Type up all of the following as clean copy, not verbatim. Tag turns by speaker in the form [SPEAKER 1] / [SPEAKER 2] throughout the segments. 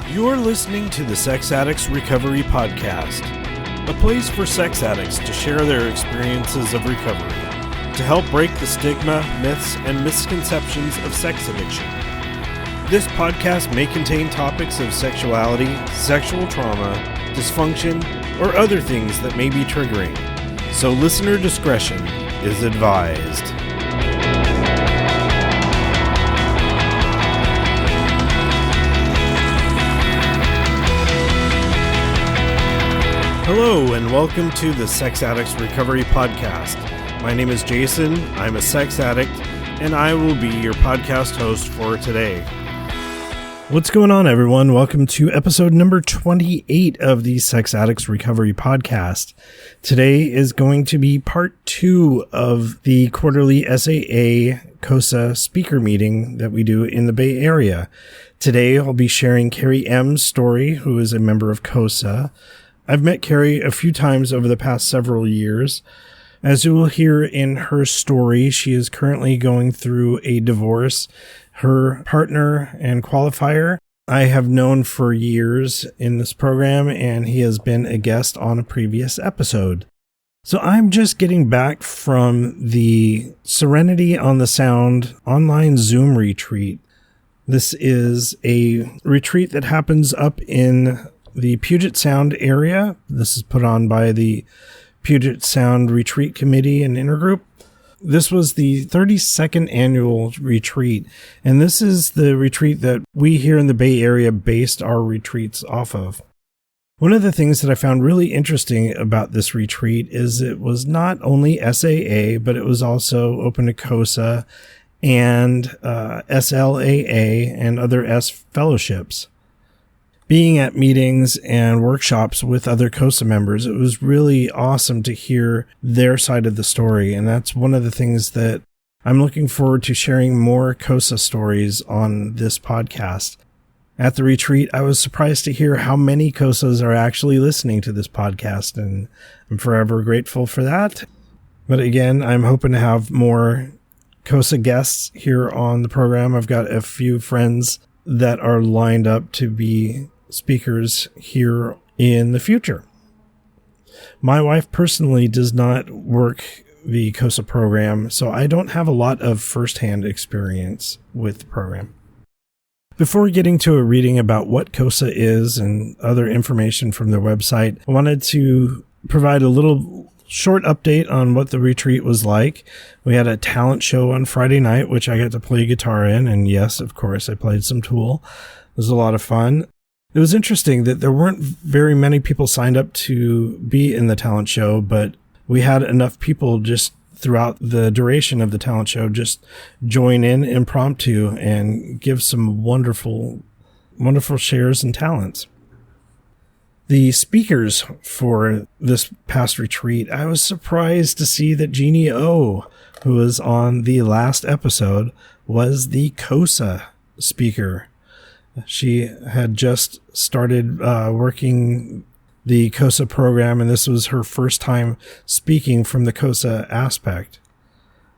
[SPEAKER 1] You're listening to the Sex Addicts Recovery Podcast, a place for sex addicts to share their experiences of recovery, to help break the stigma, myths, and misconceptions of sex addiction. This podcast may contain topics of sexuality, sexual trauma, dysfunction, or other things that may be triggering, so listener discretion is advised. Hello, and welcome to the Sex Addicts Recovery Podcast. My name is Jason, I'm a sex addict, and I will be your podcast host for today. What's going on, everyone? Welcome to episode number 28 of the Sex Addicts Recovery Podcast. Today is going to be part 2 of the quarterly SAA COSA speaker meeting that we do in the Bay Area. Today, I'll be sharing Kerry M's story, who is a member of COSA. I've met Kerry a few times over the past several years. As you will hear in her story, she is currently going through a divorce. Her partner and qualifier I have known for years in this program, and he has been a guest on a previous episode. So I'm just getting back from the Serenity on the Sound online Zoom retreat. This is a retreat that happens up in the Puget Sound area. This is put on by the Puget Sound Retreat Committee and Intergroup. This was the 32nd annual retreat, and this is the retreat that we here in the Bay Area based our retreats off of. One of the things that I found really interesting about this retreat is it was not only SAA, but it was also open to COSA and SLAA and other S fellowships. Being at meetings and workshops with other COSA members, it was really awesome to hear their side of the story. And that's one of the things that I'm looking forward to sharing more COSA stories on this podcast. At the retreat, I was surprised to hear how many COSAs are actually listening to this podcast, and I'm forever grateful for that. But again, I'm hoping to have more COSA guests here on the program. I've got a few friends that are lined up to be speakers here in the future. My wife personally does not work the COSA program, so I don't have a lot of firsthand experience with the program. Before getting to a reading about what COSA is and other information from their website, I wanted to provide a little short update on what the retreat was like. We had a talent show on Friday night, which I got to play guitar in, and yes, of course, I played some Tool. It was a lot of fun. It was interesting that there weren't very many people signed up to be in the talent show, but we had enough people just throughout the duration of the talent show just join in impromptu and give some wonderful, wonderful shares and talents. The speakers for this past retreat, I was surprised to see that Jeannie O, who was on the last episode, was the COSA speaker. She had just started working the COSA program, and this was her first time speaking from the COSA aspect.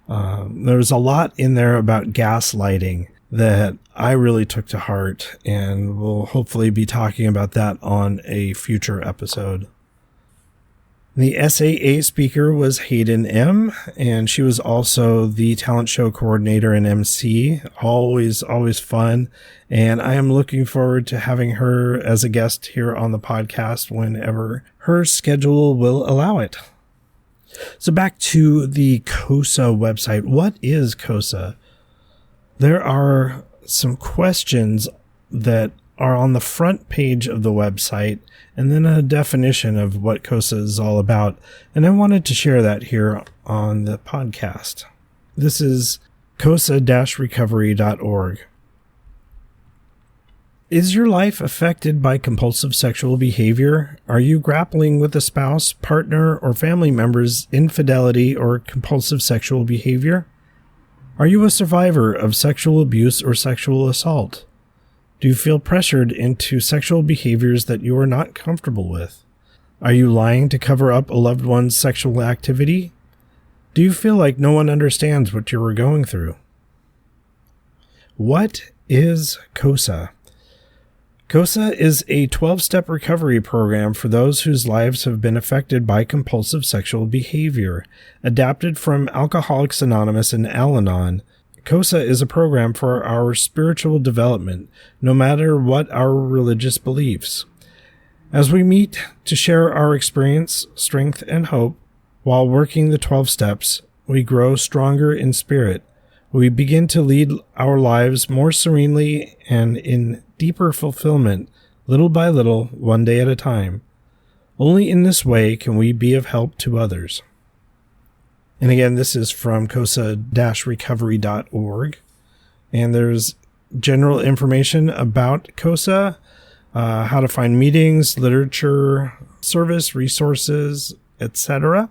[SPEAKER 1] There's a lot in there about gaslighting that I really took to heart, and we'll hopefully be talking about that on a future episode. The SAA speaker was Hayden M, and she was also the talent show coordinator and MC. Always fun, and I am looking forward to having her as a guest here on the podcast whenever her schedule will allow it. So back to the COSA website. What is COSA? There are some questions that are on the front page of the website, and then a definition of what COSA is all about. And I wanted to share that here on the podcast. This is COSA-recovery.org. Is your life affected by compulsive sexual behavior? Are you grappling with a spouse, partner, or family member's infidelity or compulsive sexual behavior? Are you a survivor of sexual abuse or sexual assault? Do you feel pressured into sexual behaviors that you are not comfortable with? Are you lying to cover up a loved one's sexual activity? Do you feel like no one understands what you were going through? What is COSA? COSA is a 12-step recovery program for those whose lives have been affected by compulsive sexual behavior. Adapted from Alcoholics Anonymous and Al-Anon, COSA is a program for our spiritual development, no matter what our religious beliefs. As we meet to share our experience, strength, and hope, while working the 12 steps, we grow stronger in spirit. We begin to lead our lives more serenely and in deeper fulfillment, little by little, one day at a time. Only in this way can we be of help to others. And again, this is from COSA-recovery.org. And there's general information about COSA, how to find meetings, literature, service, resources, etc.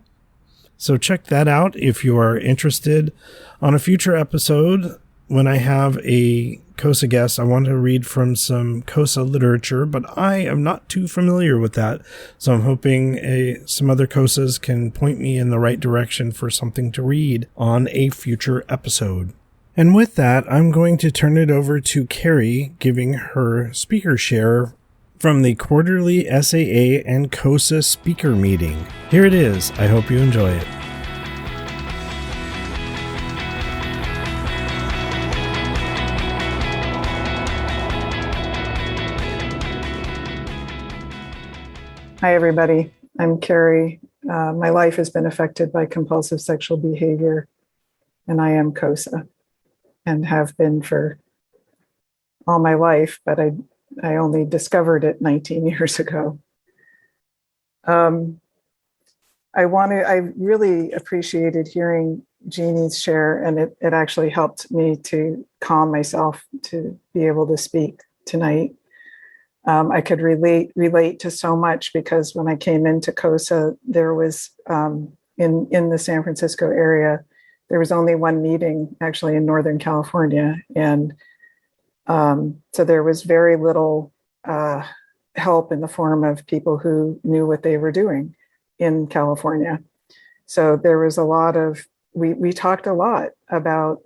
[SPEAKER 1] So check that out if you are interested. On a future episode, when I have a COSA guest, I want to read from some COSA literature, but I am not too familiar with that. So I'm hoping some other COSAs can point me in the right direction for something to read on a future episode. And with that, I'm going to turn it over to Kerry, giving her speaker share from the Quarterly SAA and COSA Speaker Meeting. Here it is. I hope you enjoy it.
[SPEAKER 2] Hi, everybody. I'm Kerry. My life has been affected by compulsive sexual behavior, and I am COSA and have been for all my life, but I only discovered it 19 years ago. I really appreciated hearing Jeannie's share, and it actually helped me to calm myself to be able to speak tonight. I could relate to so much because when I came into COSA, there was in the San Francisco area, there was only one meeting actually in Northern California. And so there was very little help in the form of people who knew what they were doing in California. So there was a lot of, we talked a lot about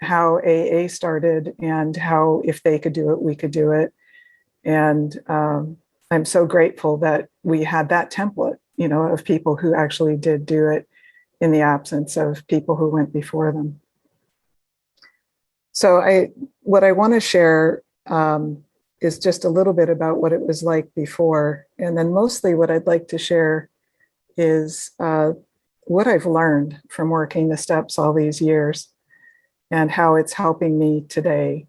[SPEAKER 2] how AA started and how if they could do it, we could do it. And I'm so grateful that we had that template, of people who actually did do it in the absence of people who went before them. So what I want to share is just a little bit about what it was like before. And then mostly what I'd like to share is what I've learned from working the steps all these years and how it's helping me today.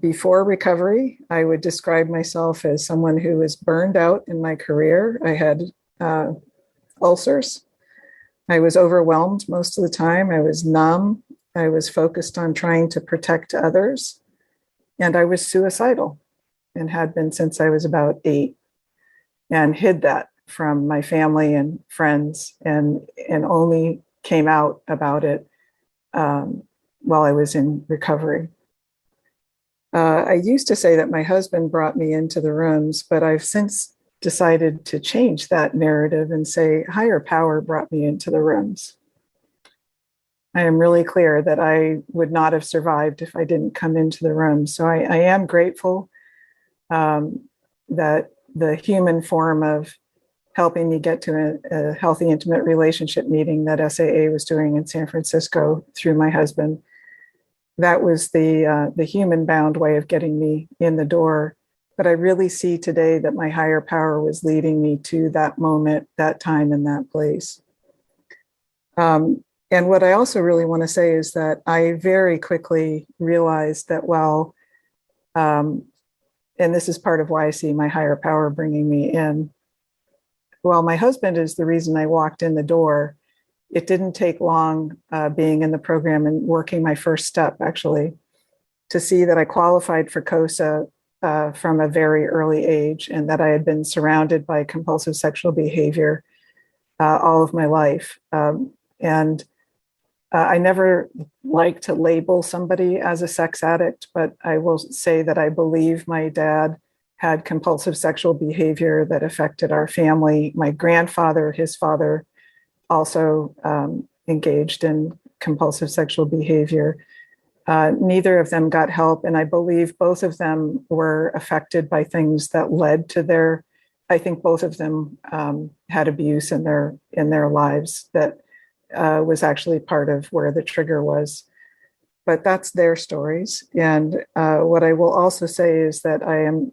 [SPEAKER 2] Before recovery, I would describe myself as someone who was burned out in my career. I had ulcers. I was overwhelmed most of the time. I was numb. I was focused on trying to protect others. And I was suicidal and had been since I was about 8 and hid that from my family and friends and only came out about it while I was in recovery. I used to say that my husband brought me into the rooms, but I've since decided to change that narrative and say higher power brought me into the rooms. I am really clear that I would not have survived if I didn't come into the room. So I am grateful that the human form of helping me get to a healthy, intimate relationship meeting that SAA was doing in San Francisco through my husband, that was the human bound way of getting me in the door. But I really see today that my higher power was leading me to that moment, that time, and that place. And what I also really want to say is that I very quickly realized that and this is part of why I see my higher power bringing me in. While my husband is the reason I walked in the door, it didn't take long being in the program and working my first step, actually, to see that I qualified for COSA from a very early age and that I had been surrounded by compulsive sexual behavior all of my life. And I never like to label somebody as a sex addict, but I will say that I believe my dad had compulsive sexual behavior that affected our family. My grandfather, his father, also engaged in compulsive sexual behavior. Neither of them got help, and I believe both of them were affected by things that led to their. I think both of them had abuse in their lives that was actually part of where the trigger was. But that's their stories. And what I will also say is that I am,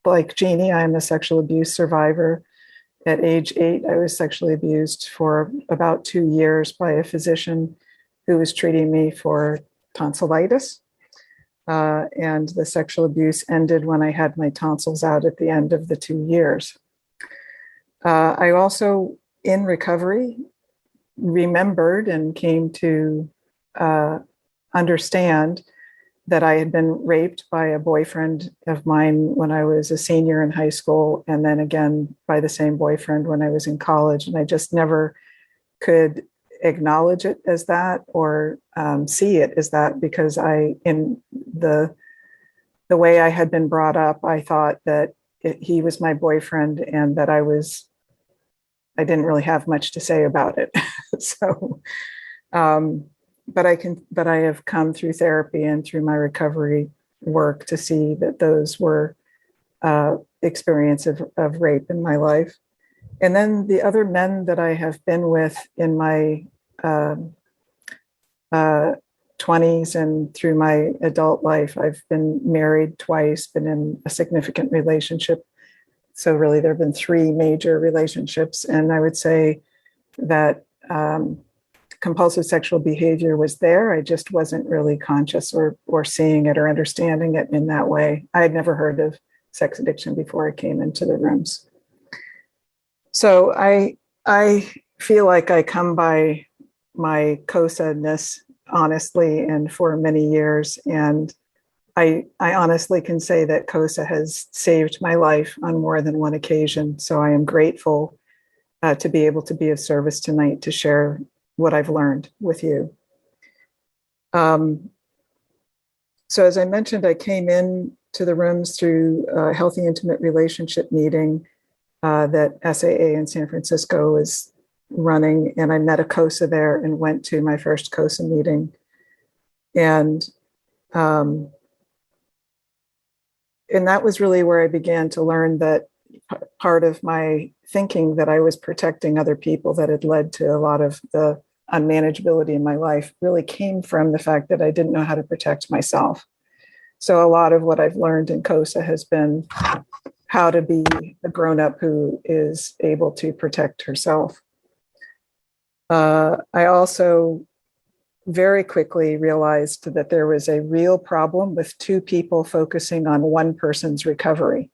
[SPEAKER 2] like Jeannie, I am a sexual abuse survivor. At age 8, I was sexually abused for about 2 years by a physician who was treating me for tonsillitis. And the sexual abuse ended when I had my tonsils out at the end of the 2 years. I also, in recovery, remembered and came to understand that I had been raped by a boyfriend of mine when I was a senior in high school, and then again by the same boyfriend when I was in college. And I just never could acknowledge it as that or see it as that, because in the way I had been brought up, I thought that he was my boyfriend and that I didn't really have much to say about it. So, but I have come through therapy and through my recovery work to see that those were experiences of rape in my life. And then the other men that I have been with in my 20s and through my adult life, I've been married twice, been in a significant relationship. So really there have been 3 major relationships. And I would say that compulsive sexual behavior was there. I just wasn't really conscious or seeing it or understanding it in that way. I had never heard of sex addiction before I came into the rooms. So I feel like I come by my COSA-ness honestly and for many years. And I honestly can say that COSA has saved my life on more than one occasion. So I am grateful to be able to be of service tonight to share what I've learned with you. So as I mentioned, I came in to the rooms through a healthy intimate relationship meeting that SAA in San Francisco was running, and I met a COSA there and went to my first COSA meeting. And that was really where I began to learn that part of my thinking that I was protecting other people that had led to a lot of the unmanageability in my life really came from the fact that I didn't know how to protect myself. So a lot of what I've learned in COSA has been how to be a grown-up who is able to protect herself. I also very quickly realized that there was a real problem with 2 people focusing on one person's recovery,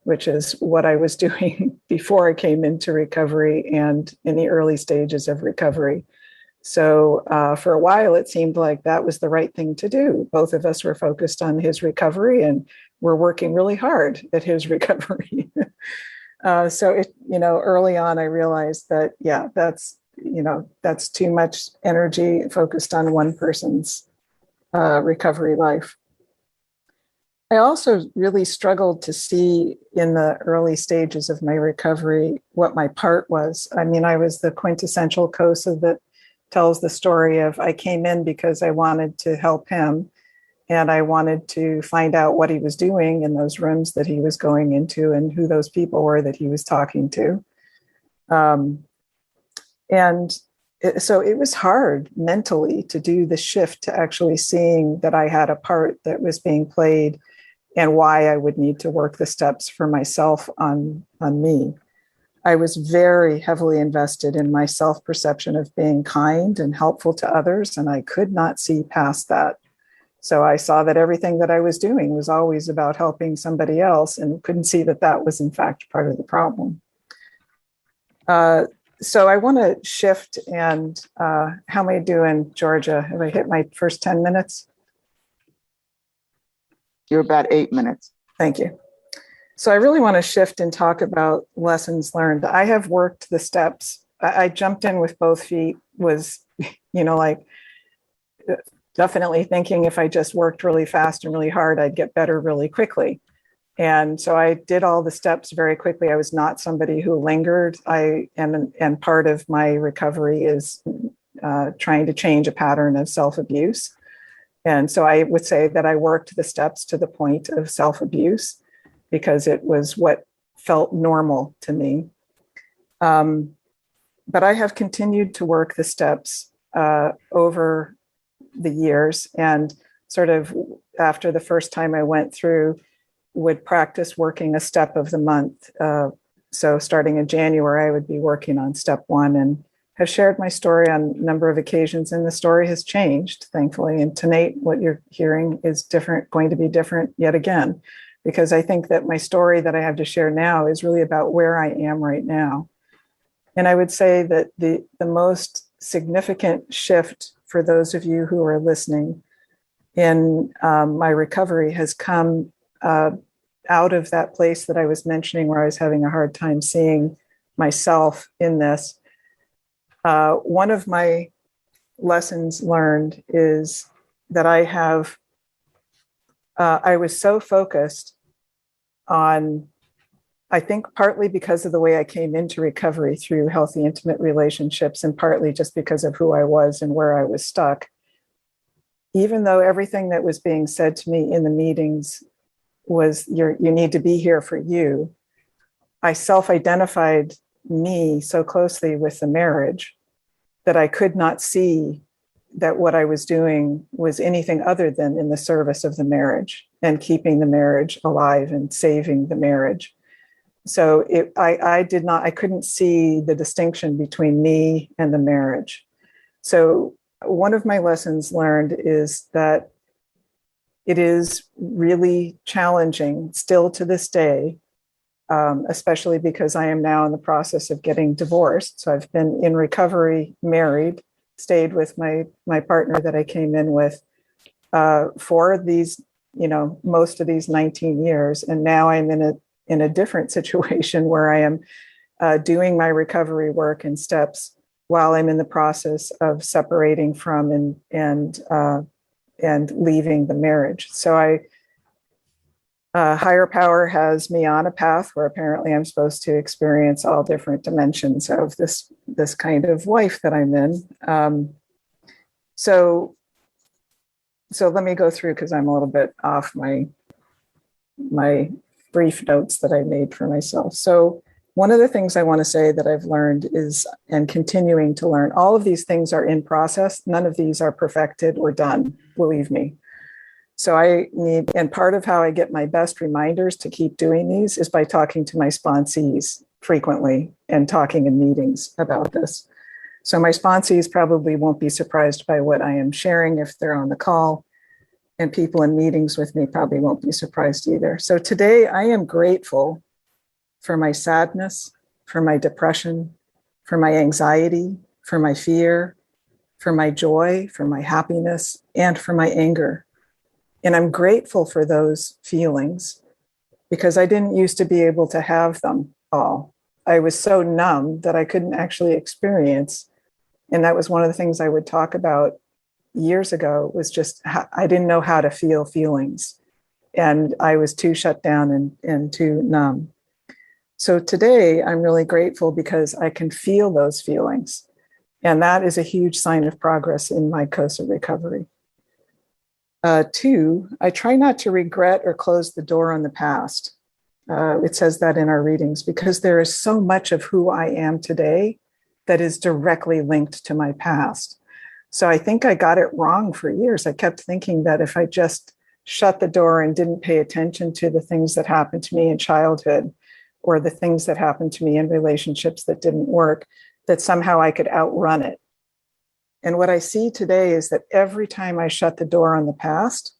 [SPEAKER 2] which is what I was doing before I came into recovery and in the early stages of recovery. So for a while, it seemed like that was the right thing to do. Both of us were focused on his recovery and we're working really hard at his recovery. So early on, I realized that, that's too much energy focused on one person's recovery life. I also really struggled to see in the early stages of my recovery what my part was. I mean, I was the quintessential COSA that tells the story of I came in because I wanted to help him and I wanted to find out what he was doing in those rooms that he was going into and who those people were that he was talking to. So it was hard mentally to do the shift to actually seeing that I had a part that was being played and why I would need to work the steps for myself on me. I was very heavily invested in my self-perception of being kind and helpful to others, and I could not see past that. So I saw that everything that I was doing was always about helping somebody else and couldn't see that that was in fact part of the problem. So I want to shift and how am I doing, Georgia? Have I hit my first 10 minutes?
[SPEAKER 3] You're about 8 minutes.
[SPEAKER 2] Thank you. So I really want to shift and talk about lessons learned. I have worked the steps. I jumped in with both feet, was, definitely thinking if I just worked really fast and really hard, I'd get better really quickly. And so I did all the steps very quickly. I was not somebody who lingered. And part of my recovery is trying to change a pattern of self-abuse. And so I would say that I worked the steps to the point of self-abuse because it was what felt normal to me. But I have continued to work the steps over the years, and sort of after the first time I went through, would practice working a step of the month. So starting in January, I would be working on step one, and have shared my story on a number of occasions, and the story has changed, thankfully. And tonight, what you're hearing is going to be different yet again, because I think that my story that I have to share now is really about where I am right now. And I would say that the most significant shift for those of you who are listening in my recovery has come out of that place that I was mentioning where I was having a hard time seeing myself in this. One of my lessons learned is that I was so focused on, I think partly because of the way I came into recovery through healthy, intimate relationships, and partly just because of who I was and where I was stuck. Even though everything that was being said to me in the meetings was, you need to be here for you, I self-identified me so closely with the marriage that I could not see that what I was doing was anything other than in the service of the marriage and keeping the marriage alive and saving the marriage. So I couldn't see the distinction between me and the marriage. So one of my lessons learned is that it is really challenging still to this day, especially because I am now in the process of getting divorced. So I've been in recovery, married, stayed with my partner that I came in with for these, most of these 19 years. And now I'm in a different situation where I am doing my recovery work and steps while I'm in the process of separating from and leaving the marriage. So higher power has me on a path where apparently I'm supposed to experience all different dimensions of this kind of life that I'm in. So let me go through, because I'm a little bit off my brief notes that I made for myself. So one of the things I want to say that I've learned is, and continuing to learn, all of these things are in process. None of these are perfected or done, believe me. So and part of how I get my best reminders to keep doing these is by talking to my sponsees frequently and talking in meetings about this. So my sponsees probably won't be surprised by what I am sharing if they're on the call, and people in meetings with me probably won't be surprised either. So today I am grateful for my sadness, for my depression, for my anxiety, for my fear, for my joy, for my happiness, and for my anger. And I'm grateful for those feelings because I didn't used to be able to have them all. I was so numb that I couldn't actually experience. And that was one of the things I would talk about years ago, was just I didn't know how to feel feelings. And I was too shut down and too numb. So today I'm really grateful because I can feel those feelings. And that is a huge sign of progress in my COSA recovery. Two, I try not to regret or close the door on the past. It says that in our readings, because there is so much of who I am today that is directly linked to my past. So I think I got it wrong for years. I kept thinking that if I just shut the door and didn't pay attention to the things that happened to me in childhood or the things that happened to me in relationships that didn't work, that somehow I could outrun it. And what I see today is that every time I shut the door on the past,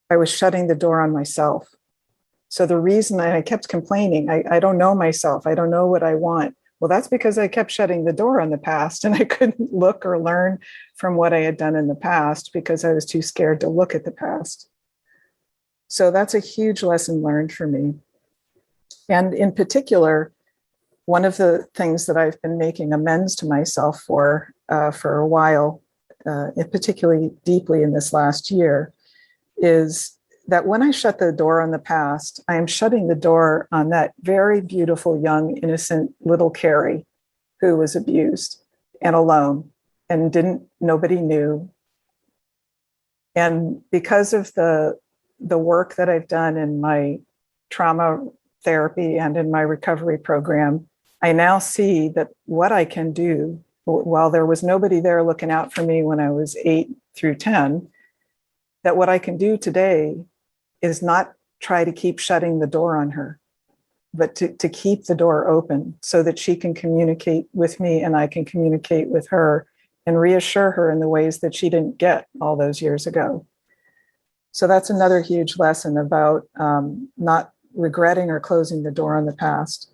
[SPEAKER 2] I was shutting the door on myself. So the reason I kept complaining, I don't know myself, I don't know what I want. Well, that's because I kept shutting the door on the past and I couldn't look or learn from what I had done in the past because I was too scared to look at the past. So that's a huge lesson learned for me. And in particular, one of the things that I've been making amends to myself for a while, particularly deeply in this last year, is that when I shut the door on the past, I am shutting the door on that very beautiful, young, innocent little Kerry who was abused and alone and nobody knew. And because of the work that I've done in my trauma therapy and in my recovery program, I now see that what I can do, while there was nobody there looking out for me when I was 8 through 10, that what I can do today is not try to keep shutting the door on her, but to keep the door open so that she can communicate with me and I can communicate with her and reassure her in the ways that she didn't get all those years ago. So that's another huge lesson about not regretting or closing the door on the past.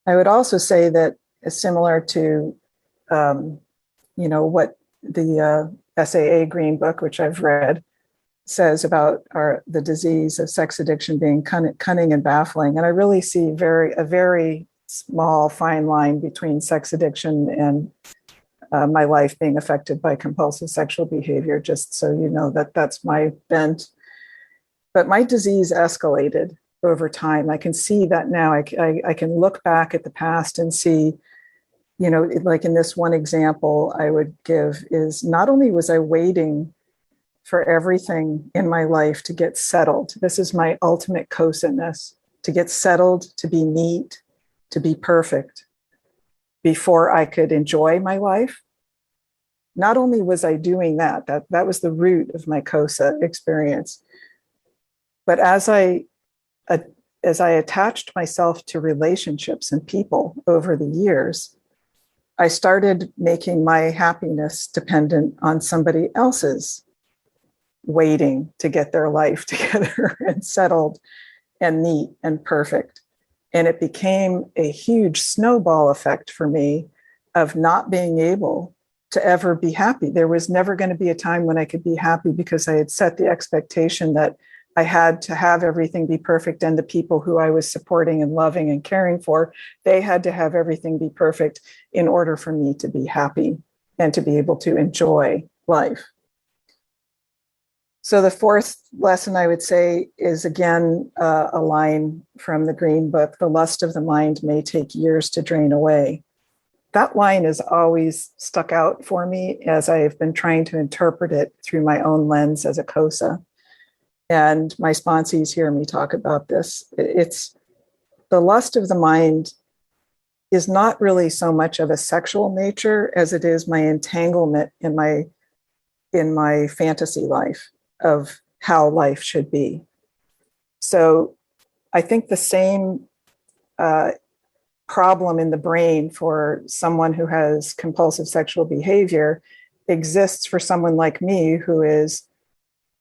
[SPEAKER 2] I would also say that it's similar to, what the SAA Green Book, which I've read, says about the disease of sex addiction being cunning and baffling. And I really see a very small, fine line between sex addiction and my life being affected by compulsive sexual behavior, just so you know that's my bent. But my disease escalated over time. I can see that now. I can look back at the past and see, like in this one example I would give is not only was I waiting for everything in my life to get settled. This is my ultimate COSA-ness, to get settled, to be neat, to be perfect before I could enjoy my life. Not only was I doing that was the root of my COSA experience, but as I attached myself to relationships and people over the years, I started making my happiness dependent on somebody else's waiting to get their life together and settled and neat and perfect. And it became a huge snowball effect for me of not being able to ever be happy. There was never going to be a time when I could be happy because I had set the expectation that I had to have everything be perfect, and the people who I was supporting and loving and caring for, they had to have everything be perfect in order for me to be happy and to be able to enjoy life. So the fourth lesson I would say is, again, a line from the Green Book: the lust of the mind may take years to drain away. That line has always stuck out for me as I've been trying to interpret it through my own lens as a COSA. And my sponsees hear me talk about this. It's the lust of the mind is not really so much of a sexual nature as it is my entanglement in my fantasy life of how life should be. So I think the same problem in the brain for someone who has compulsive sexual behavior exists for someone like me who is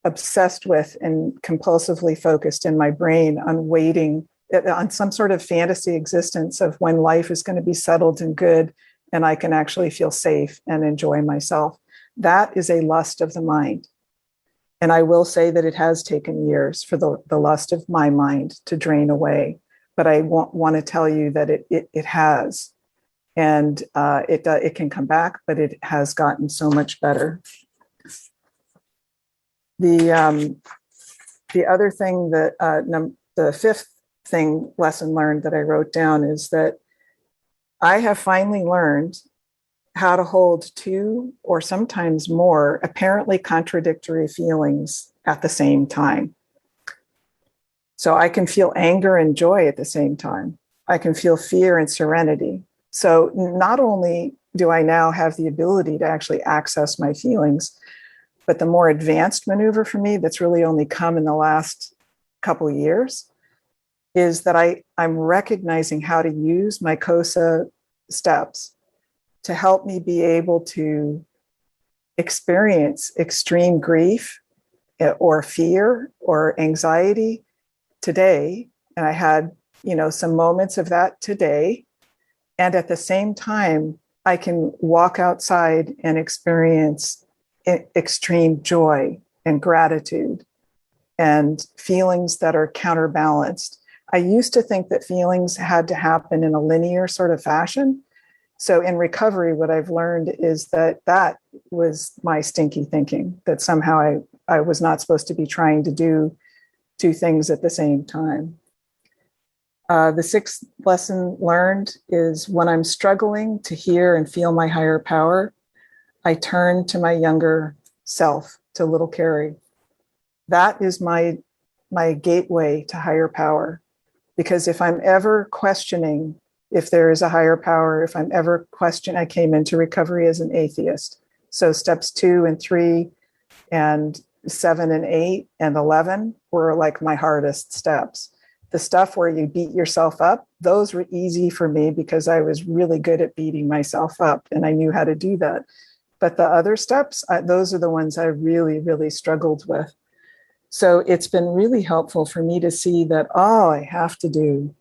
[SPEAKER 2] obsessed with and compulsively focused in my brain on waiting on some sort of fantasy existence of when life is going to be settled and good and I can actually feel safe and enjoy myself. That is a lust of the mind. And I will say that it has taken years for the lust of my mind to drain away. But I want to tell you that it has. And it can come back, but it has gotten so much better. The other thing that the fifth lesson learned that I wrote down is that I have finally learned how to hold two or sometimes more apparently contradictory feelings at the same time. So I can feel anger and joy at the same time. I can feel fear and serenity. So not only do I now have the ability to actually access my feelings, but the more advanced maneuver for me that's really only come in the last couple of years is that I'm recognizing how to use my COSA steps to help me be able to experience extreme grief or fear or anxiety today. And I had, some moments of that today. And at the same time, I can walk outside and experience extreme joy and gratitude and feelings that are counterbalanced. I used to think that feelings had to happen in a linear sort of fashion. So in recovery, what I've learned is that was my stinky thinking, that somehow I was not supposed to be trying to do two things at the same time. The sixth lesson learned is when I'm struggling to hear and feel my higher power, I turn to my younger self to little Kerry. That is my gateway to higher power. Because if I'm ever questioning if there is a higher power, if I'm ever questioning, I came into recovery as an atheist. So steps 2 and 3 and 7 and 8 and 11 were like my hardest steps. The stuff where you beat yourself up, those were easy for me because I was really good at beating myself up and I knew how to do that. But the other steps, those are the ones I really, really struggled with. So it's been really helpful for me to see that all I have to do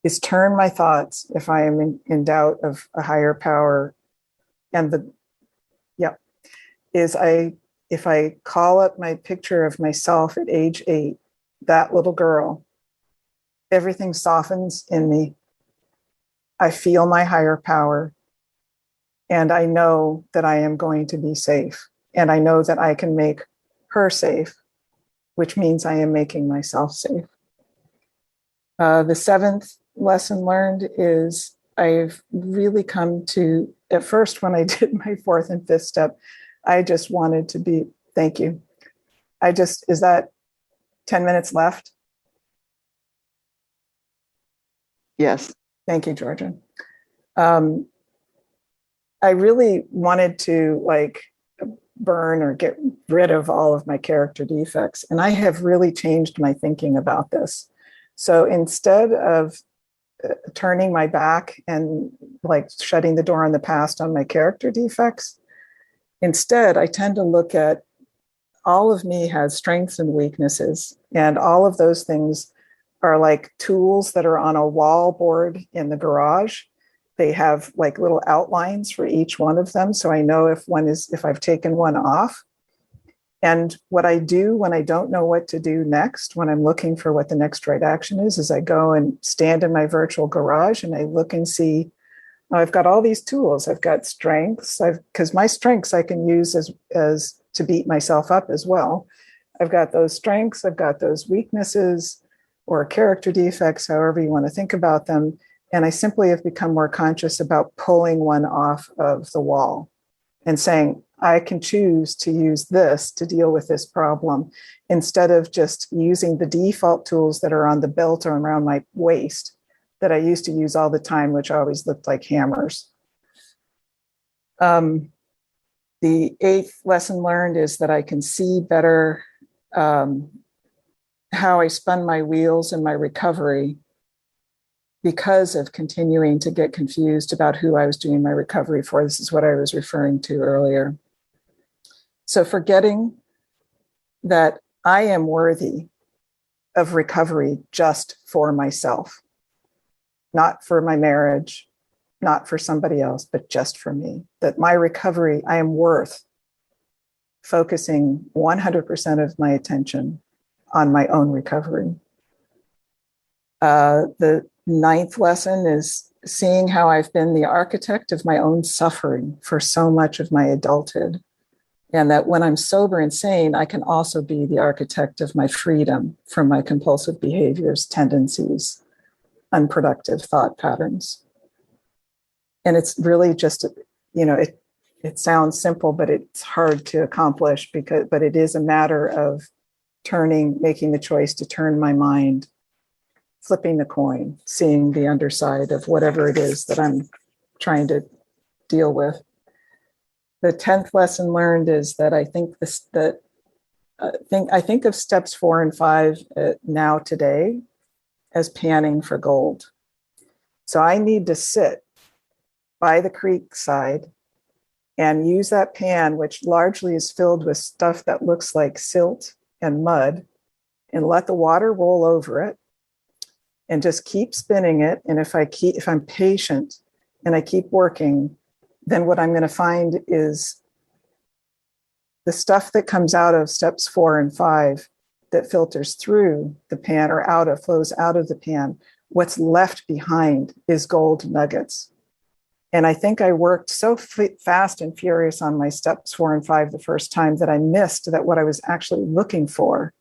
[SPEAKER 2] is turn my thoughts if I am in doubt of a higher power. And if I call up my picture of myself at age 8, that little girl, everything softens in me. I feel my higher power. And I know that I am going to be safe. And I know that I can make her safe, which means I am making myself safe. The 7th lesson learned is I've really come to, at first when I did my 4th and 5th step, I just wanted to be, thank you. Is that 10 minutes left?
[SPEAKER 3] Yes.
[SPEAKER 2] Thank you, Georgia. I really wanted to burn or get rid of all of my character defects. And I have really changed my thinking about this. So instead of turning my back and shutting the door on the past on my character defects, instead, I tend to look at all of me has strengths and weaknesses. And all of those things are like tools that are on a wall board in the garage. They have little outlines for each one of them. So I know if I've taken one off. And what I do when I don't know what to do next, when I'm looking for what the next right action is I go and stand in my virtual garage and I look and see, I've got all these tools. I've got strengths, because my strengths I can use as to beat myself up as well. I've got those strengths, I've got those weaknesses or character defects, however you want to think about them. And I simply have become more conscious about pulling one off of the wall and saying, I can choose to use this to deal with this problem instead of just using the default tools that are on the belt or around my waist that I used to use all the time, which always looked like hammers. The 8th lesson learned is that I can see better how I spun my wheels in my recovery because of continuing to get confused about who I was doing my recovery for. This is what I was referring to earlier. So forgetting that I am worthy of recovery just for myself, not for my marriage, not for somebody else, but just for me. That my recovery, I am worth focusing 100% of my attention on my own recovery. The 9th lesson is seeing how I've been the architect of my own suffering for so much of my adulthood. And that when I'm sober and sane, I can also be the architect of my freedom from my compulsive behaviors, tendencies, unproductive thought patterns. And it's really just, it sounds simple, but it's hard to accomplish but it is a matter of making the choice to turn my mind, flipping the coin, seeing the underside of whatever it is that I'm trying to deal with. The 10th lesson learned is that I think of steps 4 and 5 now today as panning for gold. So I need to sit by the creek side and use that pan, which largely is filled with stuff that looks like silt and mud, and let the water roll over it and just keep spinning it. And if I'm patient and I keep working, then what I'm going to find is the stuff that comes out of steps 4 and 5 that filters through the pan or flows out of the pan. What's left behind is gold nuggets. And I think I worked so fast and furious on my steps 4 and 5 the first time that I missed that what I was actually looking for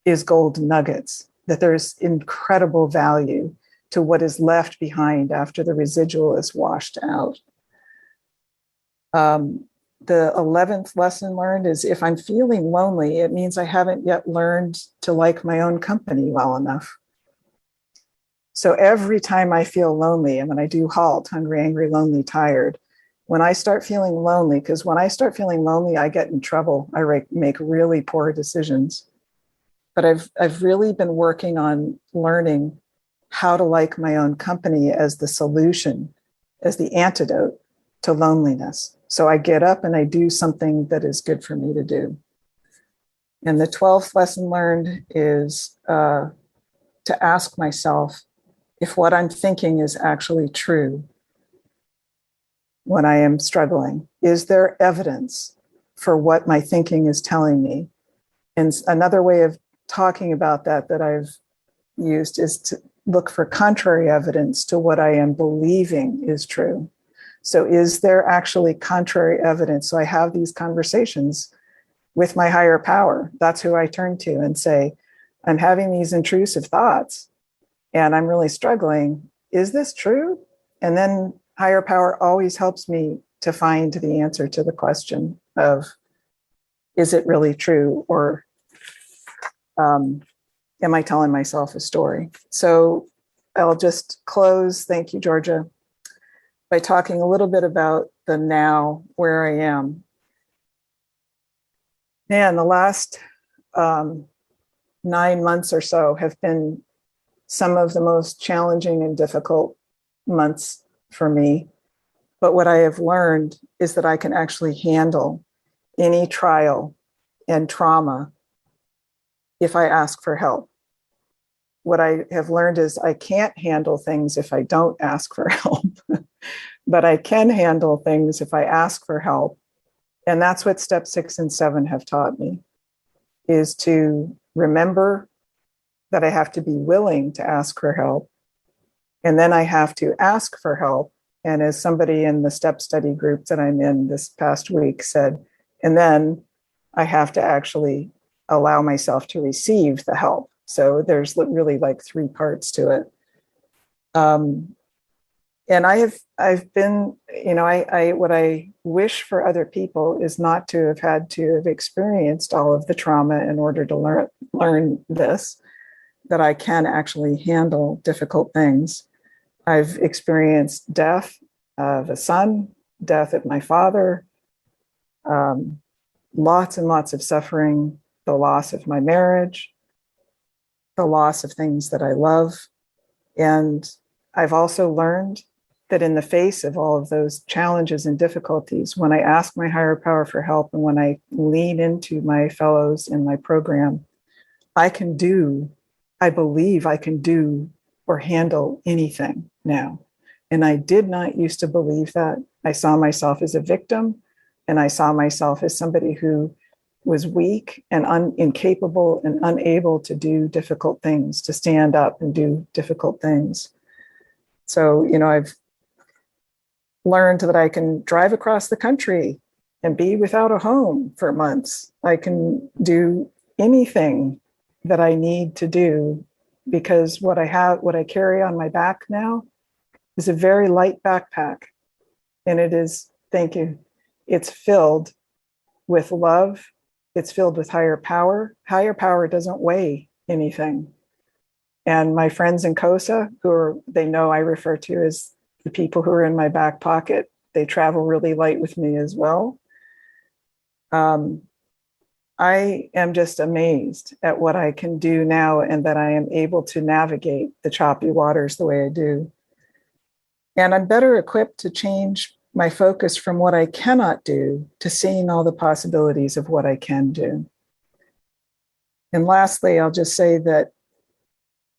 [SPEAKER 2] is gold nuggets, that there's incredible value to what is left behind after the residual is washed out. the 11th lesson learned is if I'm feeling lonely, it means I haven't yet learned to like my own company well enough. So every time I feel lonely, and when I do HALT, hungry, angry, lonely, tired, when I start feeling lonely, because when I start feeling lonely, I get in trouble. I make really poor decisions. But I've really been working on learning how to like my own company as the solution, as the antidote to loneliness. So I get up and I do something that is good for me to do. And the 12th lesson learned is to ask myself if what I'm thinking is actually true when I am struggling. Is there evidence for what my thinking is telling me? And another way of talking about that I've used is to look for contrary evidence to what I am believing is true. So is there actually contrary evidence? So I have these conversations with my higher power. That's who I turn to and say, I'm having these intrusive thoughts and I'm really struggling. Is this true? And then higher power always helps me to find the answer to the question of, is it really true? Or am I telling myself a story? So I'll just close, thank you, Georgia, by talking a little bit about the now, where I am. Man, the last 9 months or so have been some of the most challenging and difficult months for me. But what I have learned is that I can actually handle any trial and trauma if I ask for help. What I have learned is I can't handle things if I don't ask for help, but I can handle things if I ask for help. And that's what step 6 and 7 have taught me, is to remember that I have to be willing to ask for help. And then I have to ask for help. And as somebody in the step study group that I'm in this past week said, and then I have to actually allow myself to receive the help. So there's really like 3 parts to it. And I've been, I what I wish for other people is not to have had to have experienced all of the trauma in order to learn this, that I can actually handle difficult things. I've experienced death of a son, death of my father, lots and lots of suffering, the loss of my marriage, the loss of things that I love. And I've also learned that in the face of all of those challenges and difficulties, when I ask my higher power for help and when I lean into my fellows in my program, I believe I can do or handle anything now. And I did not used to believe that. I saw myself as a victim, and I saw myself as somebody who was weak and incapable and unable to do difficult things, to stand up and do difficult things. So, I've learned that I can drive across the country and be without a home for months. I can do anything that I need to do because what I carry on my back now is a very light backpack. And it is, thank you, it's filled with love. It's filled with higher power. Higher power doesn't weigh anything. And my friends in COSA, they know I refer to as the people who are in my back pocket, they travel really light with me as well. I am just amazed at what I can do now and that I am able to navigate the choppy waters the way I do. And I'm better equipped to change my focus from what I cannot do to seeing all the possibilities of what I can do. And lastly, I'll just say that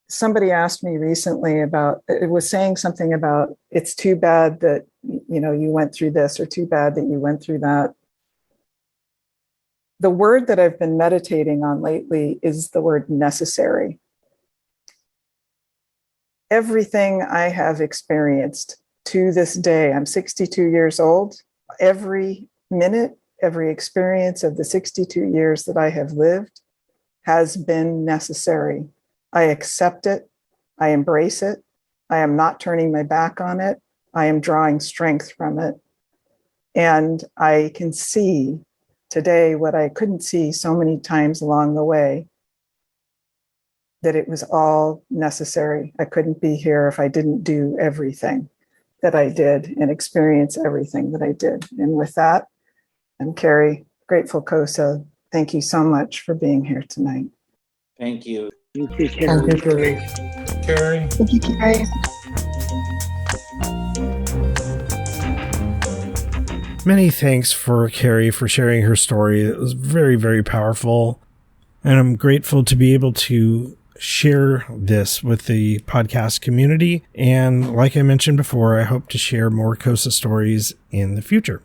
[SPEAKER 2] somebody asked me recently it was saying something about, it's too bad that, you went through this, or too bad that you went through that. The word that I've been meditating on lately is the word necessary. Everything I have experienced to this day, I'm 62 years old, every minute, every experience of the 62 years that I have lived has been necessary. I accept it. I embrace it. I am not turning my back on it. I am drawing strength from it. And I can see today what I couldn't see so many times along the way, that it was all necessary. I couldn't be here if I didn't do everything that I did and experience everything that I did. And with that, I'm Kerry, grateful COSA. Thank you so much for being here tonight.
[SPEAKER 4] Thank you.
[SPEAKER 3] Thank you, Kerry.
[SPEAKER 1] Kerry.
[SPEAKER 3] Thank you, Kerry.
[SPEAKER 1] Many thanks for Kerry for sharing her story. It was very, very powerful. And I'm grateful to be able to share this with the podcast community. And like I mentioned before, I hope to share more COSA stories in the future.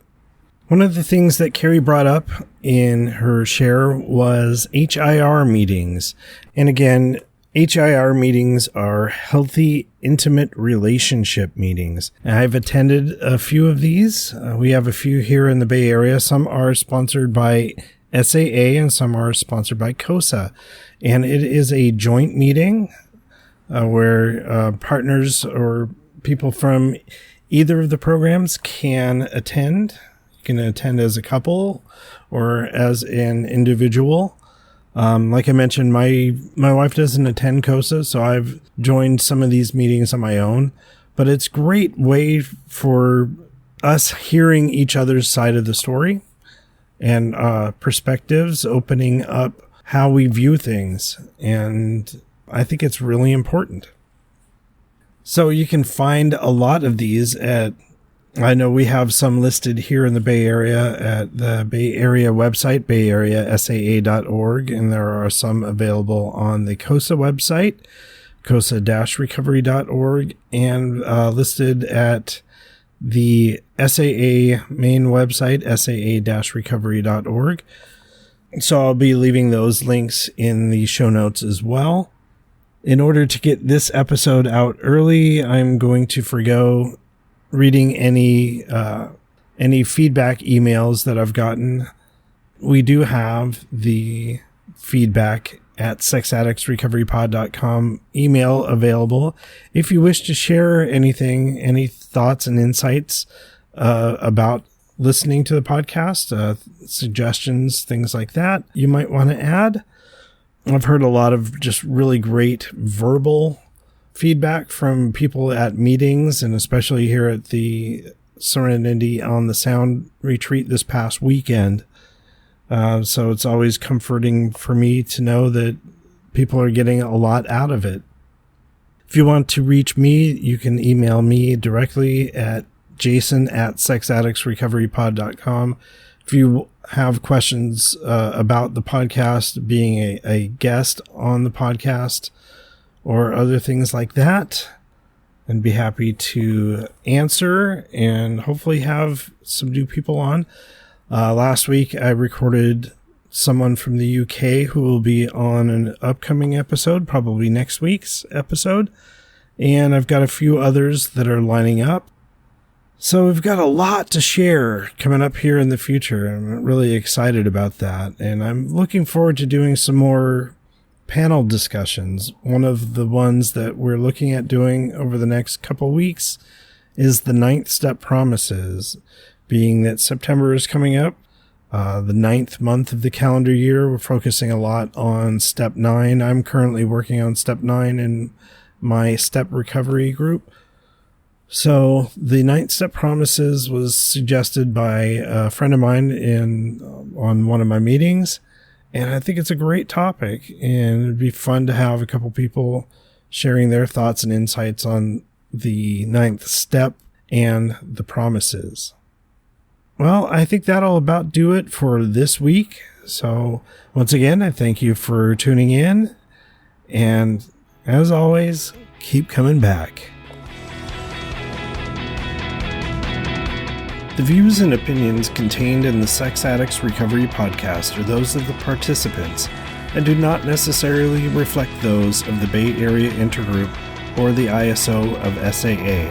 [SPEAKER 1] One of the things that Kerry brought up in her share was HIR meetings. And again, HIR meetings are healthy, intimate relationship meetings. I've attended a few of these. We have a few here in the Bay Area. Some are sponsored by SAA and some are sponsored by COSA. And it is a joint meeting where partners or people from either of the programs can attend. You can attend as a couple or as an individual. Like I mentioned, my wife doesn't attend COSA, so I've joined some of these meetings on my own. But it's a great way for us hearing each other's side of the story and perspectives, opening up how we view things. And I think it's really important. So you can find a lot of these I know we have some listed here in the Bay Area at the Bay Area website, bayareasaa.org, and there are some available on the COSA website, COSA-recovery.org, and listed at the SAA main website, saa-recovery.org. So I'll be leaving those links in the show notes as well. In order to get this episode out early, I'm going to forgo reading any feedback emails that I've gotten. We do have the feedback at sexaddictsrecoverypod.com email available. If you wish to share anything, any thoughts and insights about listening to the podcast, suggestions, things like that you might want to add. I've heard a lot of just really great verbal feedback from people at meetings, and especially here at the Serenity on the Sound retreat this past weekend. So it's always comforting for me to know that people are getting a lot out of it. If you want to reach me, you can email me directly at jason@sexaddictsrecoverypod.com. If you have questions about the podcast, being a guest on the podcast, or other things like that, and be happy to answer and hopefully have some new people on. Last week, I recorded someone from the UK who will be on an upcoming episode, probably next week's episode. And I've got a few others that are lining up. So we've got a lot to share coming up here in the future. I'm really excited about that. And I'm looking forward to doing some more panel discussions. One of the ones that we're looking at doing over the next couple weeks is the 9th step promises, being that September is coming up, the 9th month of the calendar year. We're focusing a lot on step 9. I'm currently working on step 9 in my step recovery group. So the 9th step promises was suggested by a friend of mine on one of my meetings. And I think it's a great topic, and it'd be fun to have a couple people sharing their thoughts and insights on the 9th step and the promises. Well, I think that'll about do it for this week. So once again, I thank you for tuning in. And as always, keep coming back. The views and opinions contained in the Sex Addicts Recovery Podcast are those of the participants and do not necessarily reflect those of the Bay Area Intergroup or the ISO of SAA.